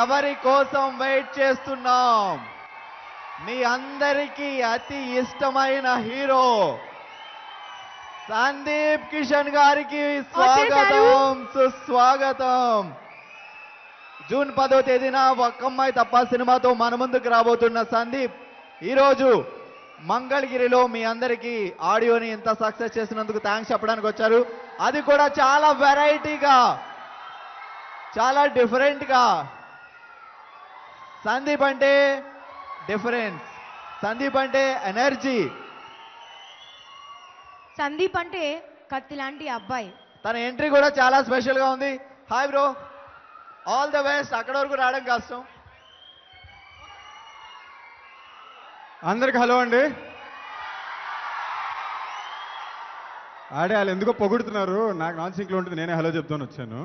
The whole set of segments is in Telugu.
ఎవరి కోసం వెయిట్ చేస్తున్నాం? మీ అందరికీ అతి ఇష్టమైన హీరో సందీప్ కిషన్ గారికి స్వాగతం, సుస్వాగతం. జూన్ 10వ తేదీన ఒక్కమ్మాయి తప్ప సినిమాతో మన ముందుకు రాబోతున్న సందీప్ ఈరోజు మంగళగిరిలో మీ అందరికీ ఆడియోని ఇంత సక్సెస్ చేసినందుకు థ్యాంక్స్ చెప్పడానికి వచ్చారు. అది కూడా చాలా వెరైటీగా, చాలా డిఫరెంట్గా. సందీప్ అంటే డిఫరెన్స్, సందీప్ అంటే ఎనర్జీ, సందీప్ అంటే కత్తి లాంటి అబ్బాయి. తన ఎంట్రీ కూడా చాలా స్పెషల్గా ఉంది. Hi bro, all the best. అక్కడ వరకు రావడం కష్టం. అందరికి హలో అండి. వాళ్ళు ఎందుకో పొగుడుతున్నారు, నాకు నాన్ సింక్లో ఉంటుంది, నేనే హలో చెప్తాను వచ్చాను.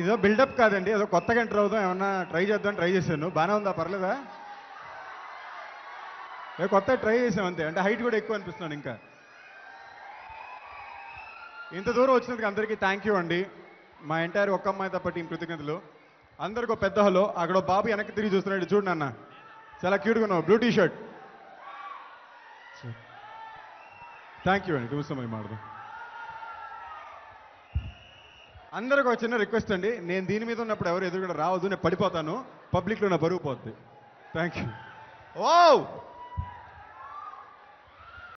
ఇదో బిల్డప్ కాదండి, ఏదో కొత్తగా ఎంటర్ అవుదాం, ఏమన్నా ట్రై చేద్దాం ట్రై చేశాను. బాగానే ఉందా, పర్లేదా? కొత్తగా ట్రై చేసాం అంతే. అంటే హైట్ కూడా ఎక్కువ అనిపిస్తున్నాను. ఇంకా ఇంత దూరం వచ్చినందుకు అందరికీ థ్యాంక్ యూ అండి. మా ఎంటైర్ ఒక్క అమ్మాయి తప్ప టీం కృతజ్ఞతలు. అందరికి ఒక పెద్ద హలో. అక్కడ బాబు వెనక్కి తిరిగి చూస్తున్నాడు, చూడు నాన్న, చాలా క్యూట్గా ఉన్నావు, blue T shirt. Thank you అండి. చూస్తాం మాడదాం. అందరికి ఒక చిన్న రిక్వెస్ట్ అండి, నేను దీని మీద ఉన్నప్పుడు ఎవరు ఎదురుగా రావద్దు, నేను పడిపోతాను, పబ్లిక్లో నా బరువు పోద్ది. Thank you. ఓ